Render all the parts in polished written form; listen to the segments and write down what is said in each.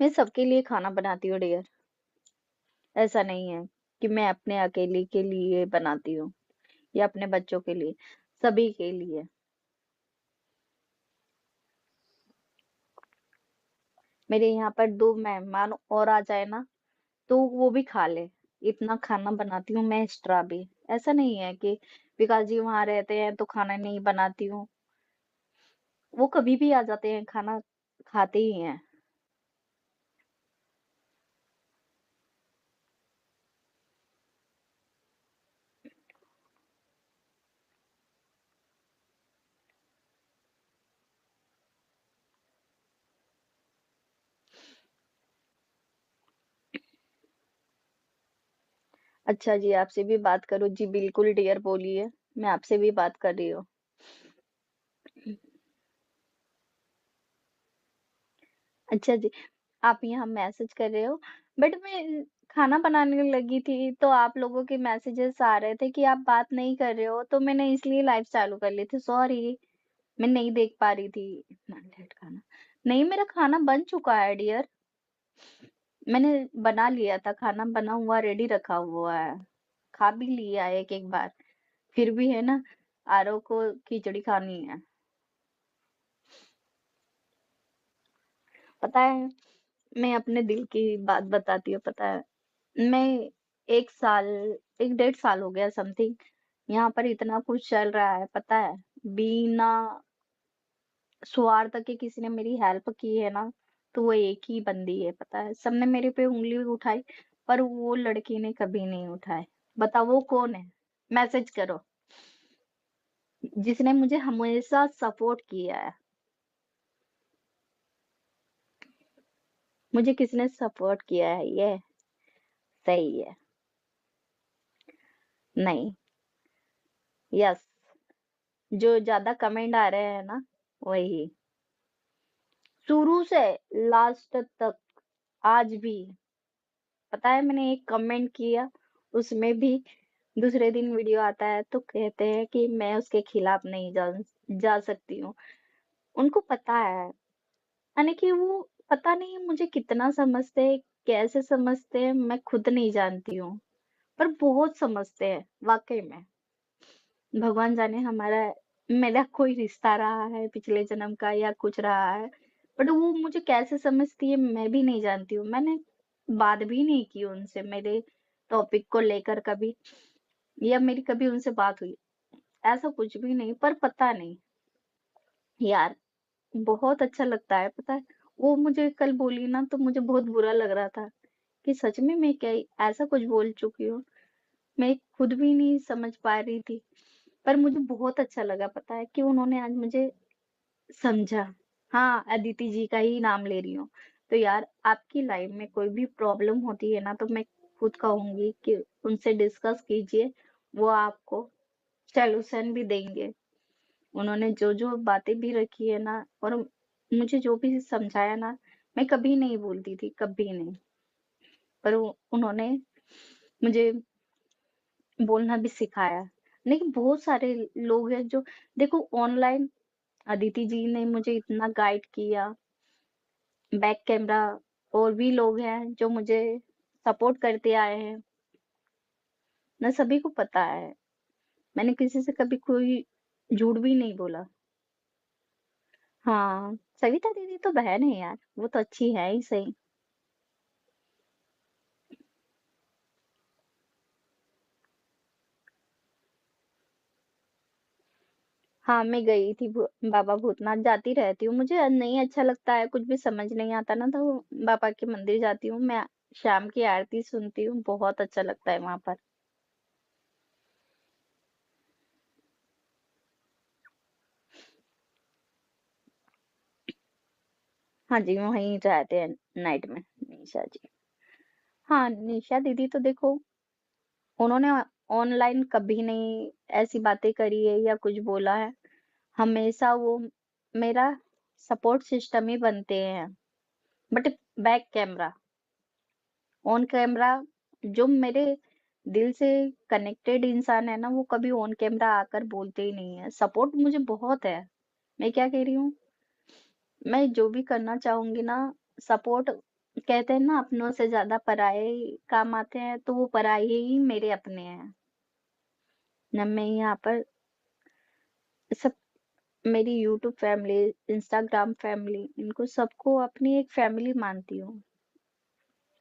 मैं सबके लिए खाना बनाती हूँ डियर। ऐसा नहीं है कि मैं अपने अकेले के लिए बनाती हूँ या अपने बच्चों के लिए, सभी के लिए। मेरे यहाँ पर 2 मेहमान और आ जाए ना, तो वो भी खा ले। इतना खाना बनाती हूँ मैं एक्स्ट्रा भी। ऐसा नहीं है कि विकास जी वहाँ रहते हैं तो खाना नहीं बनाती हूँ। वो कभी भी आ जाते हैं, खाना खाते ही हैं। अच्छा जी, आपसे भी बात करूँ? जी बिल्कुल डियर बोलिए, मैं आपसे भी बात कर रही हूँ। अच्छा जी, आप यहाँ मैसेज कर रहे हो, बट मैं खाना बनाने लगी थी तो आप लोगों के मैसेजेस आ रहे थे कि आप बात नहीं कर रहे हो, तो मैंने इसलिए लाइव चालू कर ली थी, सॉरी। मैं नहीं देख पा रही थी इतना लेट खाना। नहीं, मेरा खाना बन चुका है डियर। मैंने बना लिया था, खाना बना हुआ रेडी रखा हुआ है। खा भी लिया एक एक बार। फिर भी है ना, आरव को खिचड़ी खानी है। पता है, मैं अपने दिल की बात बताती हूँ, पता है। मैं 1 साल, 1 डेढ़ साल हो गया समथिंग, यहाँ पर इतना कुछ चल रहा है, पता है। बिना स्वार्थ के किसी ने मेरी हेल्प की है ना, तो वो एक ही बंदी है, पता है। सबने मेरे पे उँगली उठाई, पर वो लड़की ने कभी नहीं उठाई। बताओ वो कौन है? मैसेज करो। जिसने मुझे हमेशा सपोर्ट किया है। मुझे किसने सपोर्ट किया है ये? सही है। नहीं। यस। जो ज़्यादा कमेंट आ रहे हैं ना, वही। शुरू से लास्ट तक, आज भी। पता है, मैंने एक कमेंट किया, उसमें भी दूसरे दिन वीडियो आता है तो कहते हैं कि मैं उसके खिलाफ नहीं जा सकती हूँ। उनको पता है, यानी कि वो पता नहीं मुझे कितना समझते हैं, कैसे समझते हैं, मैं खुद नहीं जानती हूँ। पर बहुत समझते हैं, वाक़ई में। भगवान जाने हमारा मेरा कोई रिश्ता रहा है पिछले जन्म का या कुछ रहा है, बट वो मुझे कैसे समझती है मैं भी नहीं जानती हूँ। मैंने बात भी नहीं की उनसे मेरे टॉपिक को लेकर कभी, या मेरी कभी उनसे बात हुई, ऐसा कुछ भी नहीं। पर पता नहीं यार, बहुत अच्छा लगता है, पता है। वो मुझे कल बोली ना तो मुझे बहुत बुरा लग रहा था कि सच में मैं क्या ऐसा कुछ बोल चुकी हूँ। मैं खुद भी नहीं समझ पा रही थी। पर मुझे बहुत अच्छा लगा, पता है, कि उन्होंने आज मुझे समझा। हाँ, अदिति जी का ही नाम ले रही हूँ। तो यार, आपकी लाइफ में कोई भी प्रॉब्लम होती है ना, तो मैं खुद कहूँगी कि उनसे डिस्कस कीजिए, वो आपको सॉल्यूशन भी देंगे। उन्होंने जो-जो बातें भी रखी है ना, और मुझे जो भी समझाया ना, मैं कभी नहीं बोलती थी, कभी नहीं। पर उन्होंने मुझे बोलना भी सिखाया। लेकिन बहुत सारे लोग हैं जो, देखो ऑनलाइन अदिति जी ने मुझे इतना गाइड किया, बैक कैमरा और भी लोग हैं जो मुझे सपोर्ट करते आए हैं। ना सभी को पता है, मैंने किसी से कभी कोई झूठ भी नहीं बोला। हाँ, सविता दीदी तो बहन है यार, वो तो अच्छी है ही सही। हाँ, मैं गई थी बाबा भूतनाथ, जाती रहती हूँ। मुझे नहीं अच्छा लगता है, कुछ भी समझ नहीं आता ना, तो बाबा के मंदिर जाती हूँ मैं। शाम की आरती सुनती हूँ, बहुत अच्छा लगता है वहां पर। हाँ जी, वहीं रहते हैं नाइट में, निशा जी। हाँ, निशा दीदी तो देखो, उन्होंने ऑनलाइन कभी नहीं ऐसी बातें करी है या कुछ बोला है। हमेशा वो मेरा सपोर्ट सिस्टम ही बनते हैं। But back camera, on camera, जो मेरे दिल से कनेक्टेड इंसान है ना, वो कभी ऑन कैमरा आकर बोलते ही नहीं है। सपोर्ट मुझे बहुत है। मैं क्या कह रही हूँ, मैं जो भी करना चाहूंगी ना, सपोर्ट कहते हैं ना अपनों से ज़्यादा पराये काम आते हैं, तो वो पराये ही मेरे अपने हैं। जब मैं यहाँ पर सब मेरी यूट्यूब फैमिली, इंस्टाग्राम फैमिली, इनको सबको अपनी एक फैमिली मानती हूँ।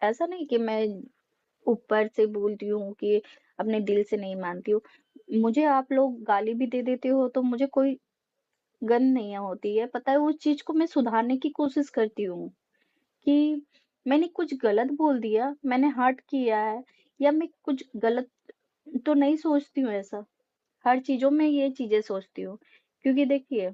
ऐसा नहीं कि मैं ऊपर से बोलती हूँ कि अपने दिल से नहीं मानती हूँ। मुझे आप लोग गाली भी दे देते हो तो मुझे कोई गन नहीं होती है। पता है उस चीज़ को मैं सुधारने की कोशिश करती हूँ कि मैंने कुछ गलत बोल दिया, मैंने हर्ट किया है या मैं कुछ गलत तो नहीं सोचती हूँ ऐसा। हर चीज़ों में ये चीज़ें सोचती हूँ। क्योंकि देखिए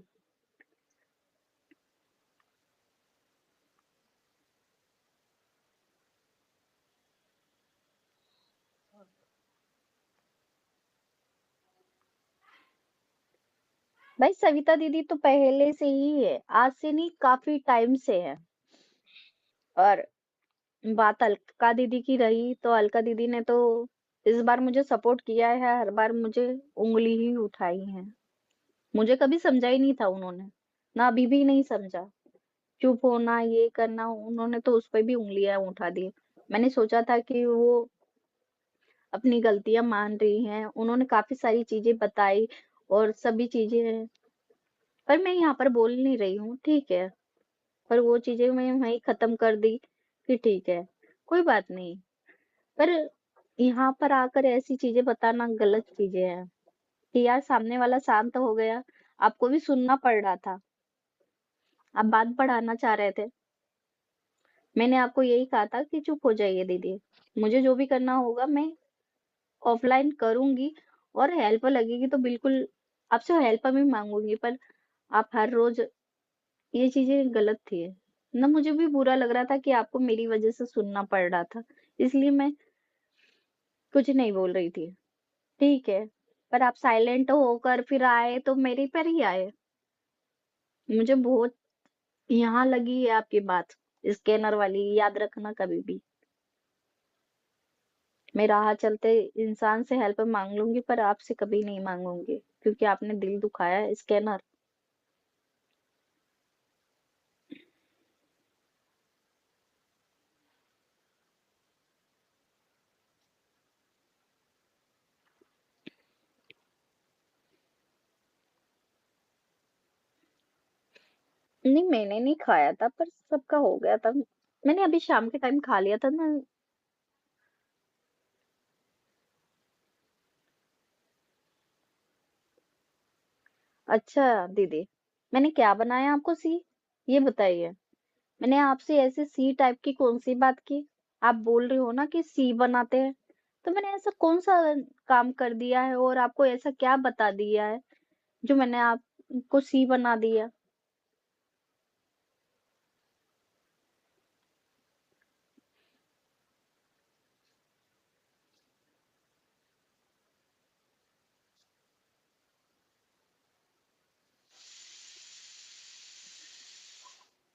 भाई सविता दीदी तो पहले से ही है, आज से नहीं काफ़ी टाइम से है। और बात अलका दीदी की रही तो अलका दीदी ने तो इस बार मुझे सपोर्ट किया है, हर बार मुझे उँगली ही उठाई है। मुझे कभी समझा ही नहीं था उन्होंने, ना अभी भी नहीं समझा। चुप होना, ये करना, उन्होंने तो उस पे भी उँगलियाँ उठा दी। मैंने सोचा था कि वो अपनी गलतियाँ मान रही हैं, उन्होंने काफ़ी सारी चीज़ें बताई और सभी चीज़ें पर मैं यहाँ पर बोल नहीं रही हूँ, ठीक है। पर वो चीज़ें मैं वहीं ख़त्म कर दी कि ठीक है, कोई बात नहीं। पर यहाँ पर आकर ऐसी चीज़ें बताना गलत चीज़ें हैं कि यार सामने वाला शांत हो गया, आपको भी सुनना पड़ रहा था। आप बात बढ़ाना चाह रहे थे। मैंने आपको यही कहा था कि चुप हो जाइए दीदी। मुझे जो भी करना होगा मैं ऑफ़लाइन करूँगी और हेल्प लगेगी तो बिल्कुल आपसे हेल्प भी माँगूँगी पर आप हर रोज़ ये चीज़ें गलत थी। ना मुझे भी बुरा लग रहा था कि आपको मेरी वज़ह से सुनना पड़ रहा था। इसलिए मैं कुछ नहीं बोल रही थी। ठीक है, पर आप साइलेंट होकर फिर आए तो मेरे पर ही आए। मुझे बहुत यहाँ लगी है आपकी बात, स्कैनर वाली याद रखना कभी भी। मैं राह चलते इंसान से हेल्प माँग लूँगी पर आपसे कभी नहीं माँगूँगी, क्योंकि आपने दिल दुखाया है स्कैनर। नहीं मैंने नहीं खाया था पर सबका हो गया था। मैंने अभी शाम के टाइम खा लिया था ना। अच्छा दीदी, मैंने क्या बनाया आपको सी? ये बताइए। मैंने आपसे ऐसे सी टाइप की कौन-सी बात की? आप बोल रहे हो ना कि सी बनाते हैं, तो मैंने ऐसा कौन-सा काम कर दिया है और आपको ऐसा क्या बता दिया है, जो मैंने आपको सी बना दिया?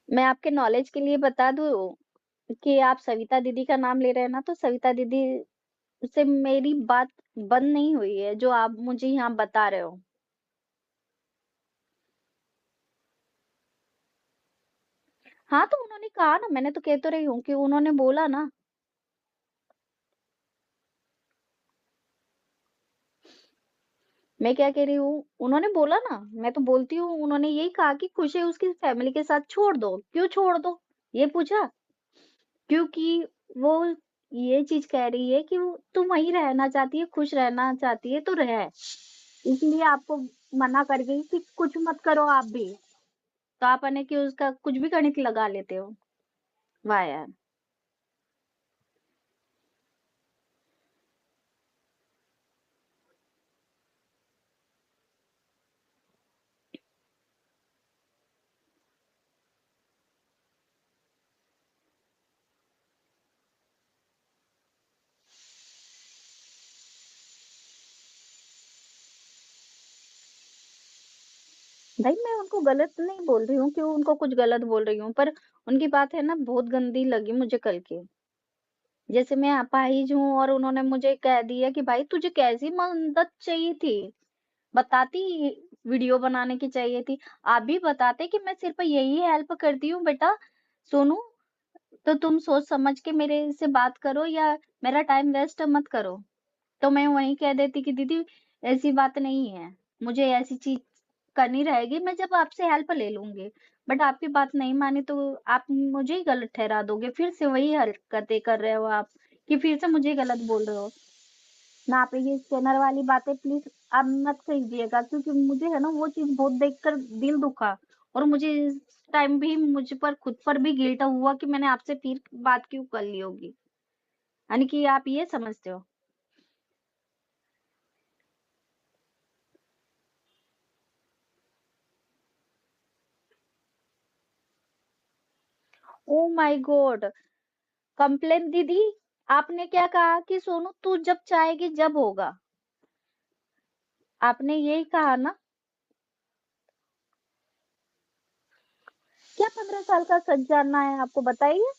मैं आपके नॉलेज के लिए बता दूँ कि आप सविता दीदी का नाम ले रहे हैं ना, तो सविता दीदी से मेरी बात बंद नहीं हुई है, जो आप मुझे यहाँ बता रहे हो। हाँ, तो उन्होंने कहा ना, मैंने तो कह तो रही हूँ कि उन्होंने बोला ना। मैं क्या कह रही हूँ, उन्होंने बोला ना, मैं तो बोलती हूँ, उन्होंने यही कहा कि खुश है उसकी फैमिली के साथ छोड़ दो। क्यों छोड़ दो? ये पूछा? क्योंकि वो ये चीज़ कह रही है कि वो तू वहीं रहना चाहती है, खुश रहना चाहती है तो रह। इसलिए आपको मना कर गई कि कुछ मत करो आप भी। तो आप है कि उसका कुछ भी गणित लगा लेते हो। वाह यार! भाई मैं उनको गलत नहीं बोल रही हूँ कि उनको कुछ गलत बोल रही हूँ, पर उनकी बात है ना बहुत गंदी लगी मुझे कल की। जैसे मैं अपाहिज हूँ और उन्होंने मुझे कह दिया कि भाई तुझे कैसी मदद चाहिए थी? बताती वीडियो बनाने की चाहिए थी। आप भी बताते कि मैं सिर्फ़ यही हेल्प करती हूँ बेटा, सोनू तो तुम सोच समझ के मेरे से बात करो या मेरा टाइम वेस्ट मत करो। तो मैं वहीं कह देती कि दीदी ऐसी बात नहीं है, मुझे ऐसी चीज़ करनी रहेगी, मैं जब आपसे हेल्प ले लूँगी। बट आपकी बात नहीं मानी तो आप मुझे ही गलत ठहरा दोगे, फिर से वही हरकतें कर रहे हो आप, कि फिर से मुझे गलत बोल रहे हो। ना आप ये स्कैनर वाली बातें प्लीज़ आप मत कीजिएगा, क्योंकि मुझे है ना वो चीज़ बहुत देखकर दिल दुखा और मुझे इस टाइम भी मुझ पर खुद पर भी गिल्ट हुआ कि मैंने आपसे फिर बात क्यों कर ली होगी। यानी कि आप ये समझते हो? Oh my God! कंप्लेन दीदी, आपने क्या कहा कि सोनू तू जब चाहेगी जब होगा। आपने यही कहा ना? क्या 15 साल का सच जानना है आपको बताइए?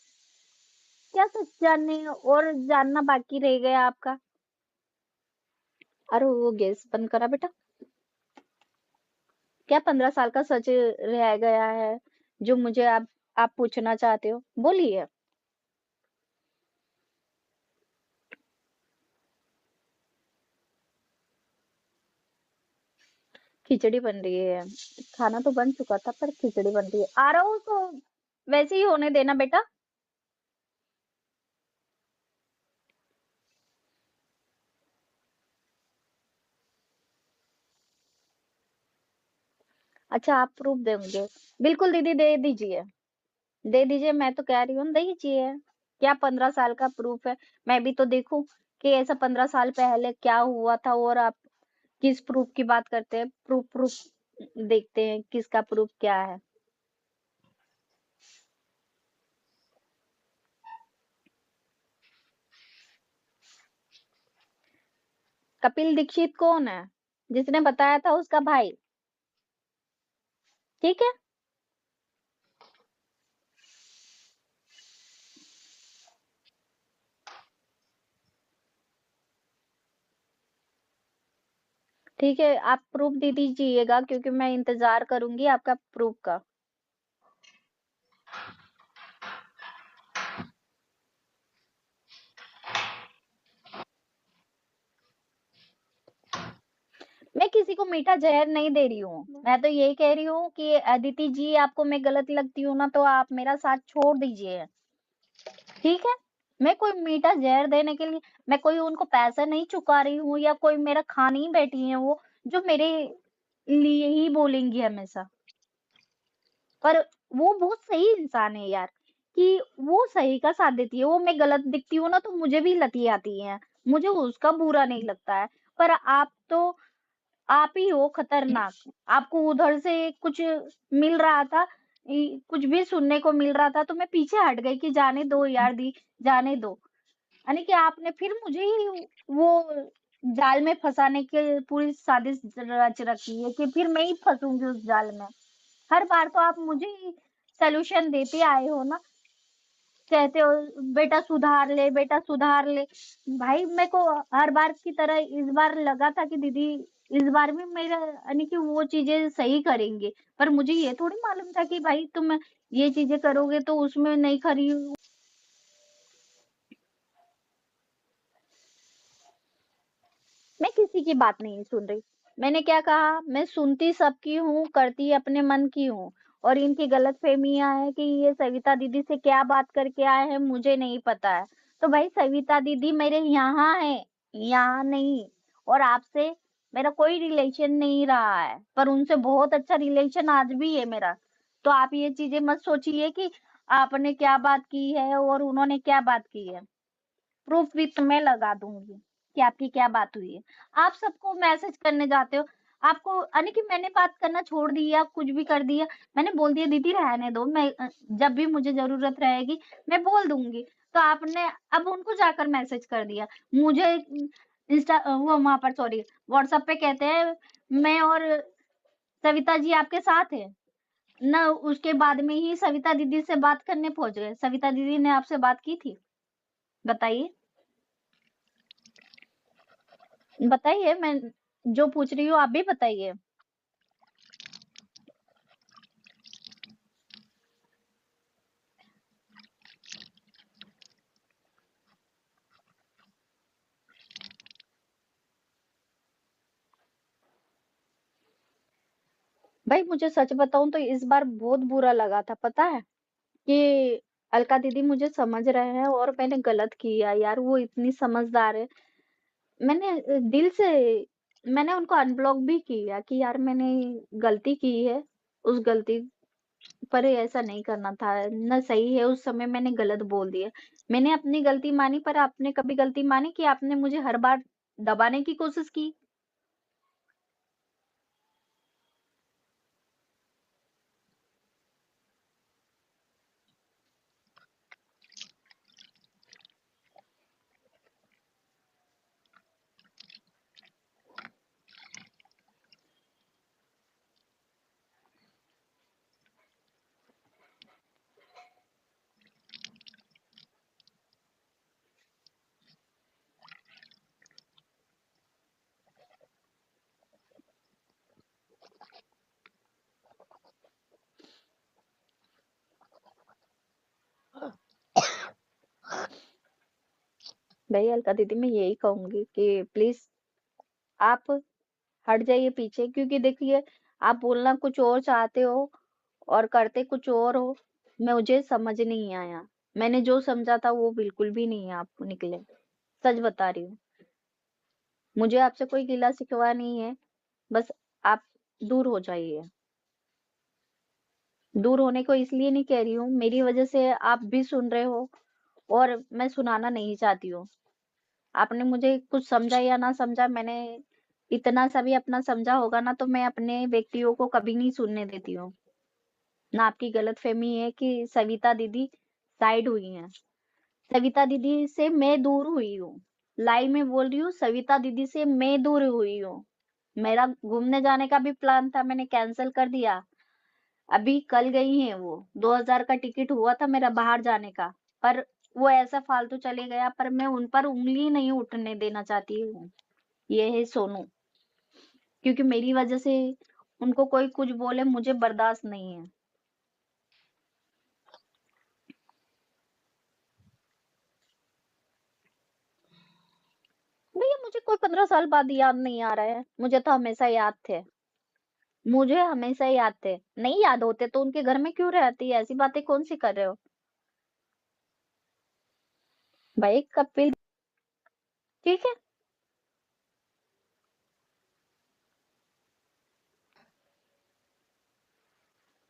क्या सच जानने और जानना बाकी रह गया आपका? अरे वो गैस बंद करा बेटा। क्या 15 साल का सच रह गया है जो मुझे आप पूछना चाहते हो? बोलिए। खिचड़ी बन रही है। खाना तो बन चुका था पर खिचड़ी बन रही है। आ रहा हूँ तो वैसे ही होने देना बेटा। अच्छा आप प्रूफ देंगे। बिल्कुल दीदी दे दीजिए। दे दीजिए, मैं तो कह रही हूँ दीजिए। क्या 15 साल का प्रूफ है? मैं भी तो देखूँ कि ऐसा 15 साल पहले क्या हुआ था और आप किस प्रूफ की बात करते हैं? प्रूफ प्रूफ देखते हैं किसका प्रूफ क्या है। कपिल दीक्षित कौन है? जिसने बताया था उसका भाई, ठीक है? ठीक है, आप प्रूफ दे दीजिएगा क्योंकि मैं इंतज़ार करूँगी आपका प्रूफ का। मैं किसी को मीठा ज़हर नहीं दे रही हूँ। मैं तो यही कह रही हूँ कि अदिति जी आपको मैं गलत लगती हूँ ना तो आप मेरा साथ छोड़ दीजिए, ठीक है? मैं कोई मीठा ज़हर देने के लिए मैं कोई उनको पैसा नहीं चुका रही हूँ या कोई मेरा खा नहीं बैठी हैं वो, जो मेरे लिए ही बोलेंगी हमेशा। पर वो बहुत सही इंसान है यार, कि वो सही का साथ देती है। वो मैं गलत दिखती हूँ ना तो मुझे भी लती आती हैं, मुझे उसका बुरा नहीं लगता है। पर आप तो आप ही हो खतरनाक। आपको उधर से कुछ मिल रहा था, कुछ भी सुनने को मिल रहा था तो मैं पीछे हट गई कि जाने दो यार दी, जाने दो। यानी कि आपने फिर मुझे ही वो जाल में फँसाने की पूरी साजिश रच रखी है कि फिर मैं ही फँसूँगी उस जाल में। हर बार तो आप मुझे ही सॉल्यूशन देते आए हो ना, कहते हो बेटा सुधार ले। भाई मेरे को हर बार की तरह इस बार लगा था कि दीदी इस बार भी मेरा यानी कि वो चीज़ें सही करेंगे। पर मुझे ये थोड़ी मालूम था कि भाई तुम ये चीज़ें करोगे तो उसमें नहीं खरी। मैं किसी की बात नहीं सुन रही। मैंने क्या कहा? मैं सुनती सबकी हूँ, करती अपने मन की हूँ और इनकी गलतफ़हमियाँ हैं कि ये सविता दीदी से क्या बात करके आए हैं, मुझे नहीं पता है। तो भाई सविता दीदी मेरे यहाँ हैं, यहाँ नहीं और आपसे मेरा कोई रिलेशन नहीं रहा है, पर उनसे बहुत अच्छा रिलेशन आज भी है मेरा। तो आप ये चीज़ें मत सोचिए कि आपने क्या बात की है और उन्होंने क्या बात की है। प्रूफ भी तुम्हें लगा दूँगी कि आपकी क्या बात हुई है। आप सबको मैसेज करने जाते हो, आपको यानी कि मैंने बात करना छोड़ दिया, कुछ भी कर दिया। मैंने बोल दिया दीदी रहने दो, मैं जब भी मुझे ज़रूरत रहेगी, मैं बोल दूँगी। तो आपने अब उनको जाकर मैसेज कर दिया। मुझे वो वहाँ पर सॉरी व्हाट्सएप पे कहते हैं, मैं और सविता जी आपके साथ हैं। ना उसके बाद में ही सविता दीदी से बात करने पहुँच गए। सविता दीदी ने आपसे बात की थी? बताइए। बताइए, मैं जो पूछ रही हूँ आप भी बताइए। भाई मुझे सच बताऊँ तो इस बार बहुत बुरा लगा था, पता है? कि अलका दीदी मुझे समझ रहे हैं और मैंने गलत किया यार, वो इतनी समझदार है। मैंने दिल से मैंने उनको अनब्लॉक भी किया कि यार मैंने गलती की है, उस गलती पर ऐसा नहीं करना था, ना सही है, उस समय मैंने गलत बोल दिया। मैंने अपनी गलती मानी, पर आपने कभी गलती मानी कि आपने मुझे हर बार दबाने की कोशिश की? भई अलका दीदी मैं यही कहूँगी कि प्लीज़ आप हट जाइए पीछे, क्योंकि देखिए आप बोलना कुछ और चाहते हो और करते कुछ और हो। मुझे समझ नहीं आया। मैंने जो समझा था वो बिल्कुल भी नहीं आप निकले। सच बता रही हूँ। मुझे आपसे कोई गिला-शिकवा नहीं है, बस आप दूर हो जाइए। दूर होने को इसलिए नहीं कह रही हूँ, मेरी वज़ह से आप भी सुन रहे हो और मैं सुनाना नहीं चाहती हूँ। आपने मुझे कुछ समझा या ना समझा, मैंने इतना सा भी अपना समझा होगा ना, तो मैं अपने व्यक्तियों को कभी नहीं सुनने देती हूँ। ना आपकी गलतफ़हमी है कि सविता दीदी साइड हुई हैं। सविता दीदी से मैं दूर हुई हूँ। लाइव में बोल रही हूँ, सविता दीदी से मैं दूर हुई हूँ। मेरा घूमने जाने का भी प्लान था, मैंने कैंसल कर दिया। अभी कल गई हैं वो, 2000 का टिकट हुआ था मेरा बाहर जाने का, पर वो ऐसा फालतू चले गया, पर मैं उन पर उँगली नहीं उठने देना चाहती हूँ। ये है सोनू, क्योंकि मेरी वजह से उनको कोई कुछ बोले मुझे बर्दाश्त नहीं है। भैया मुझे कोई 15 साल बाद याद नहीं आ रहा है, मुझे तो हमेशा याद थे। मुझे हमेशा याद थे। नहीं याद होते तो उनके घर में क्यों रहती? ऐसी बातें कौन-सी कर रहे हो? भाई कपिल ठीक है,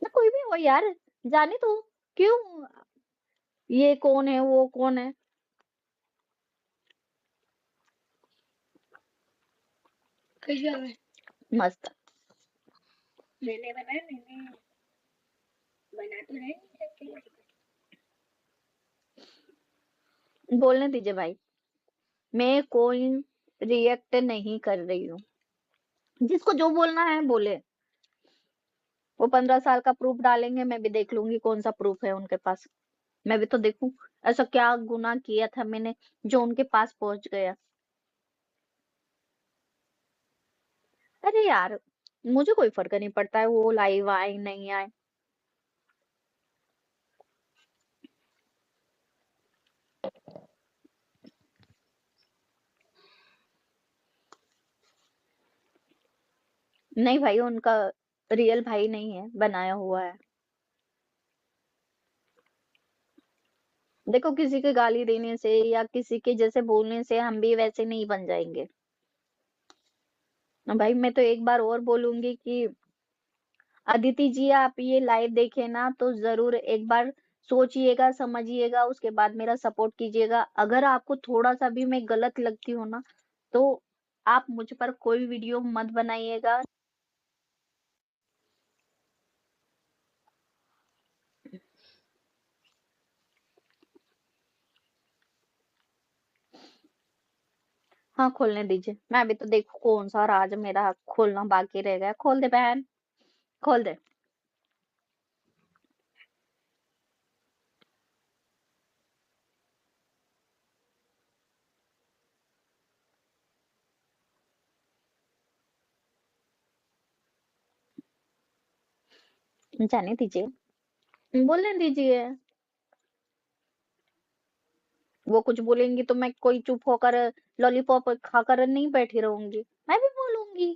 ना कोई भी हो यार, जाने दो। क्यों? ये कौन है, वो कौन है? कैसा है? मस्त। मैंने बनाया, मैंने बना तो नहीं सकती। बोलने दीजिए भाई, मैं कोई रिएक्ट नहीं कर रही हूँ। जिसको जो बोलना है बोले। वो 15 साल का प्रूफ डालेंगे, मैं भी देख लूँगी कौन-सा प्रूफ है उनके पास। मैं भी तो देखूँ, ऐसा क्या गुनाह किया था मैंने जो उनके पास पहुँच गया। अरे यार, मुझे कोई फ़र्क नहीं पड़ता है वो लाइव आए, नहीं आए। नहीं भाई, उनका रियल भाई नहीं है, बनाया हुआ है। देखो किसी के गाली देने से या किसी के जैसे बोलने से हम भी वैसे नहीं बन जाएँगे। भाई मैं तो एक बार और बोलूँगी कि अदिति जी आप ये लाइव देखें ना तो ज़रूर एक बार सोचिएगा, समझिएगा, उसके बाद मेरा सपोर्ट कीजिएगा। अगर आपको थोड़ा-सा भी मैं गलत लगती हूँ ना, तो आप मुझ पर कोई वीडियो मत बनाइएगा। हाँ, खोलने दीजिए। मैं अभी तो देखूँ कौन-सा राज मेरा खोलना बाकी रह गया। खोल दे बहन, खोल दे। जाने दीजिए। बोलने दीजिए। वो कुछ बोलेंगी तो मैं कोई चुप होकर लॉलीपॉप खाकर नहीं बैठी रहूँगी। मैं भी बोलूँगी।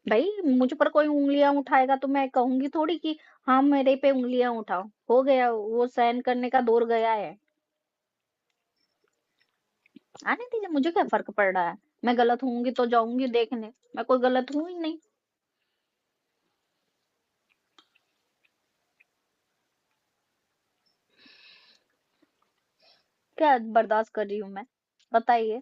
भाई मुझ पर कोई उंगलियां उठाएगा तो मैं कहूंगी थोड़ी कि हाँ मेरे पे उंगलियां उठाओ, हो गया, वो सहन करने का दौर गया है। आने दीजिए, मुझे क्या फर्क पड़ रहा है। मैं गलत होंगी तो जाऊंगी देखने, मैं कोई गलत हूं ही नहीं। क्या बर्दाश्त कर रही हूँ मैं, बताइए।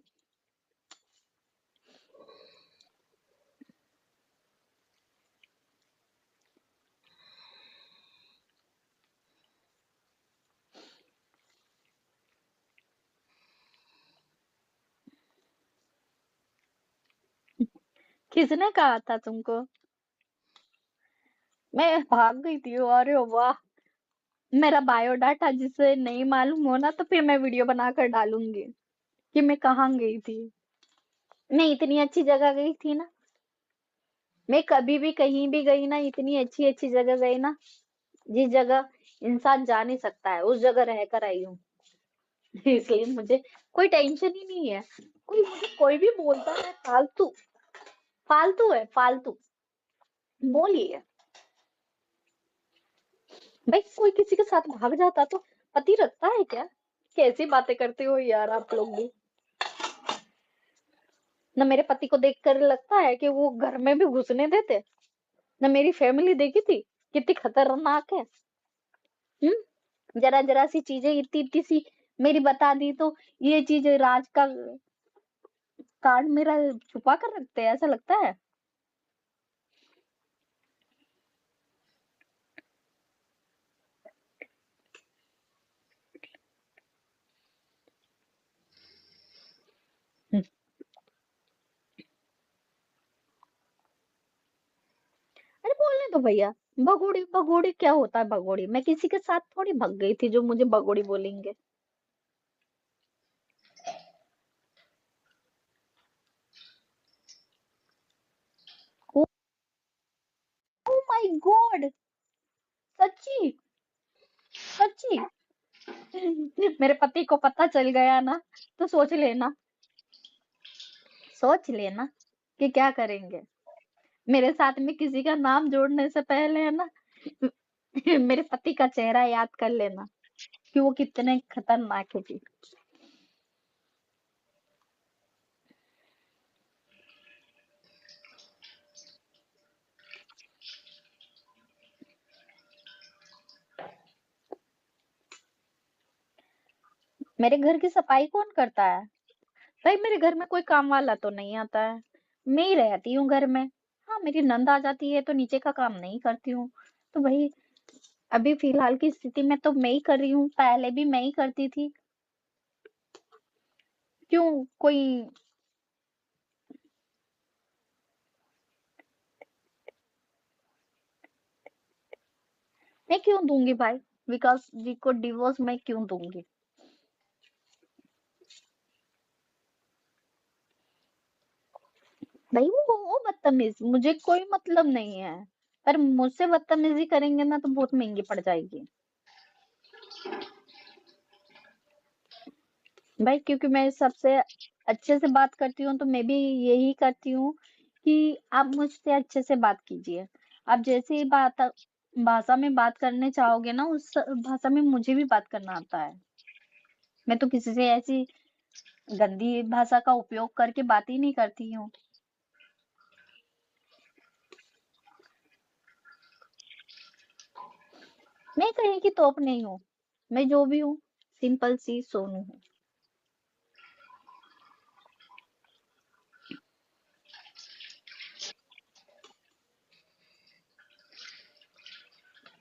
किसने कहा था तुमको? मैं भाग गई थी, अरे वाह। मेरा बायोडाटा जिसे नहीं मालूम हो ना, तो फिर मैं वीडियो बनाकर डालूंगी कि मैं कहाँ गई थी। मैं इतनी अच्छी जगह गई थी ना, मैं कभी भी कहीं भी गई ना, इतनी अच्छी अच्छी जगह गई ना, जिस जगह इंसान जा नहीं सकता है, उस जगह रहकर आई हूँ। इसलिए मुझे कोई टेंशन ही नहीं है। कोई भी बोलता है फालतू, फालतू है फालतू, बोलिए। भाई कोई किसी के साथ भाग जाता तो पति रखता है क्या? कैसी बातें करते हो यार आप लोग भी। न मेरे पति को देखकर लगता है कि वो घर में भी घुसने देते, न मेरी फैमिली देखी थी कितनी खतरनाक है। जरा जरा सी चीजें इतनी इतनी सी मेरी बता दी तो ये चीज राज का कार्ड मेरा छुपा कर रखते हैं, ऐसा लगता है। अरे बोलने दो भैया। भगोड़ी भगोड़ी क्या होता है? भगोड़ी मैं किसी के साथ थोड़ी भग गई थी जो मुझे भगोड़ी बोलेंगे। ओ माय गॉड, सच्ची, सच्ची। मेरे पति को पता चल गया ना, तो सोच लेना कि क्या करेंगे। मेरे साथ में किसी का नाम जोड़ने से पहले है ना, मेरे पति का चेहरा याद कर लेना कि वो कितने खतरनाक है जी। मेरे घर की सफाई कौन करता है? भाई मेरे घर में कोई काम वाला तो नहीं आता है, मैं ही रहती हूँ घर में। हाँ मेरी नंद आ जाती है तो नीचे का काम नहीं करती हूँ। तो भाई अभी फिलहाल की स्थिति में तो मैं ही कर रही हूँ, पहले भी मैं ही करती थी। क्यों कोई? मैं क्यों दूंगी भाई? विकास जी को डिवोर्स मैं क्यों दूंगी? भाई वो बदतमीज, मुझे कोई मतलब नहीं है। पर मुझसे बदतमीजी करेंगे ना तो बहुत महंगी पड़ जाएगी। भाई क्योंकि मैं सबसे अच्छे से बात करती हूँ तो मैं भी यही करती हूँ कि आप मुझसे अच्छे से बात कीजिए। आप जैसे ही बात भाषा में बात करने चाहोगे ना, उस भाषा में मुझे भी बात करना आता है। मैं तो किसी से ऐसी गंदी भाषा का उपयोग करके बात ही नहीं करती हूँ। मैं कहीं की तोप नहीं हूँ, मैं जो भी हूँ सिंपल सी सोनू हूँ।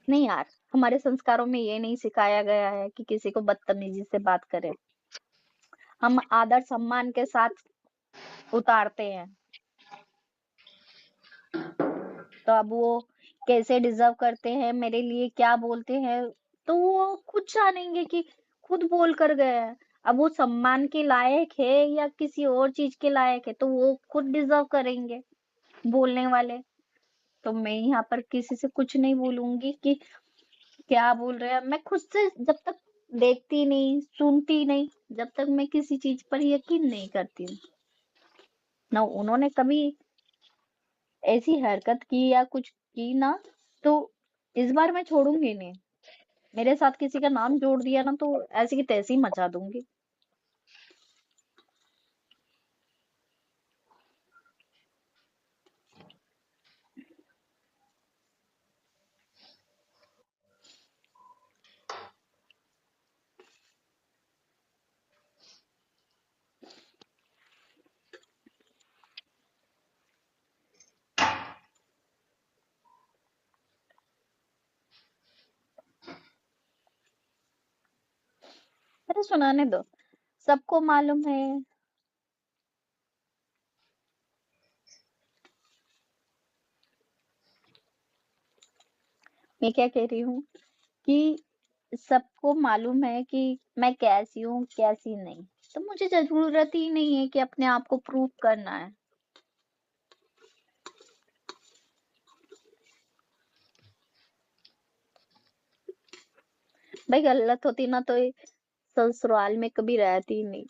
नहीं यार, हमारे संस्कारों में ये नहीं सिखाया गया है कि किसी को बदतमीजी से बात करें। हम आदर सम्मान के साथ उतारते हैं। तो अब वो कैसे डिजर्व करते हैं, मेरे लिए क्या बोलते हैं, तो वो खुद जानेंगे कि खुद बोल कर गए हैं। अब वो सम्मान के लायक है या किसी और चीज के लायक है, तो वो खुद डिजर्व करेंगे, बोलने वाले। तो मैं यहाँ पर किसी से कुछ नहीं बोलूंगी कि क्या बोल रहे हैं। मैं खुद से जब तक देखती नहीं, सुनती नहीं, जब तक मैं किसी चीज पर यकीन नहीं करती हूँ ना, उन्होंने कभी ऐसी हरकत की या कुछ की ना, तो इस बार मैं छोड़ूँगी नहीं। मेरे साथ किसी का नाम जोड़ दिया ना, तो ऐसी की तैसी मचा दूँगी। अरे सुनाने दो। सबको मालूम है। मैं क्या कह रही हूँ कि सबको मालूम है कि मैं कैसी हूँ, कैसी नहीं। तो मुझे ज़रूरत ही नहीं है कि अपने आप को प्रूव करना है। भाई गलत होती ना तो ये ससुराल में कभी रहती ही नहीं।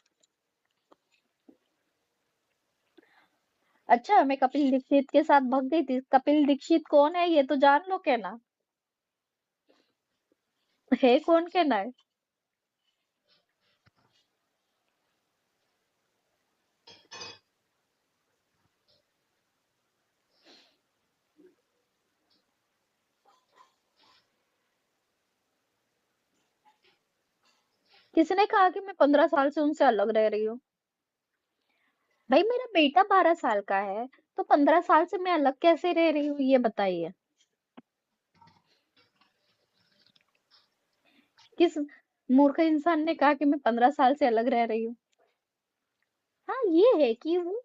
अच्छा, मैं कपिल दीक्षित के साथ भाग गई थी। कपिल दीक्षित कौन है ये तो जान लो क्या ना? है कौन के ना है? किसने कहा कि मैं 15 साल से उनसे अलग रह रही हूँ? भाई मेरा बेटा 12 साल का है, तो 15 साल से मैं अलग कैसे रह रही हूँ ये बताइए? किस मूर्ख इंसान ने कहा कि मैं 15 साल से अलग रह रही हूँ? हाँ, ये है कि वो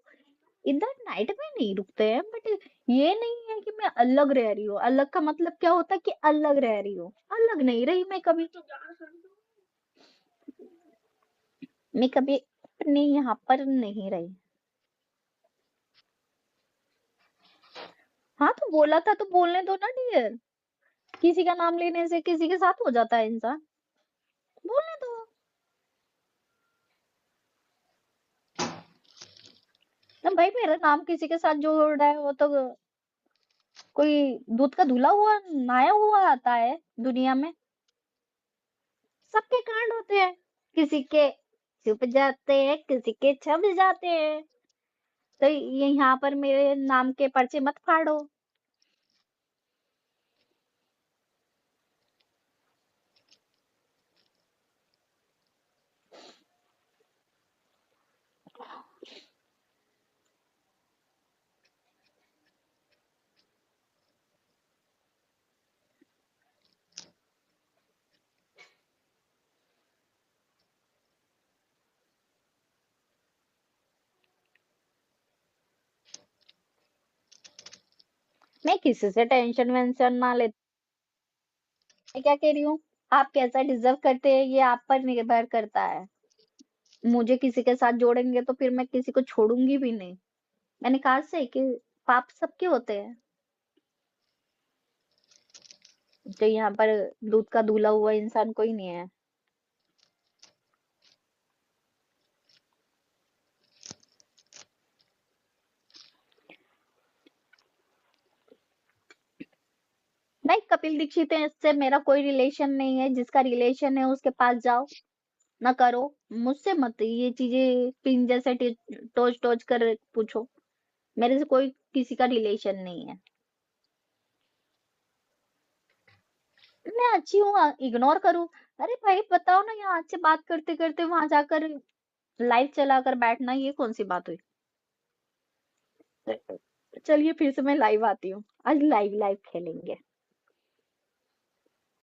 इधर नाइट में नहीं रुकते हैं, बट ये नहीं है कि मैं अलग रह रही हूँ। अलग का मतलब क्या होता है कि अलग रह रही हूँ। अलग नहीं रही मैं कभी। मैं कभी अपने यहाँ पर नहीं रही। हाँ, तो बोला था तो बोलने दो ना डियर। किसी का नाम लेने से किसी के साथ हो जाता है इंसान। बोलने दो। ना भाई मेरा नाम किसी के साथ जोड़ रहा है वो तो कोई दूध का धुला हुआ नहाया हुआ आता है दुनिया में। सबके कांड होते हैं। किसी के छुप जाते हैं, किसी के छप जाते हैं। तो ये यहाँ पर मेरे नाम के पर्चे मत फाड़ो। मैं किसी से टेंशन वेंशन ना लेती। मैं क्या कह रही हूँ, आप कैसा डिजर्व करते हैं ये आप पर निर्भर करता है। मुझे किसी के साथ जोड़ेंगे तो फिर मैं किसी को छोड़ूंगी भी नहीं। मैंने कहा से कि पाप सबके होते हैं। जो यहाँ पर दूध का दूल्हा हुआ इंसान कोई नहीं है। नहीं, कपिल दीक्षित है, इससे मेरा कोई रिलेशन नहीं है। जिसका रिलेशन है उसके पास जाओ, ना करो। मुझसे मत ये चीजें पिन जैसे टोच टोच कर पूछो। मेरे से कोई किसी का रिलेशन नहीं है। मैं अच्छी हूँ, इग्नोर करूँ? अरे भाई बताओ ना, यहाँ से बात करते करते वहां जाकर लाइव चलाकर बैठना, ये कौन सी बात हुई? चलिए फिर से मैं लाइव आती हूँ। आज लाइव लाइव खेलेंगे।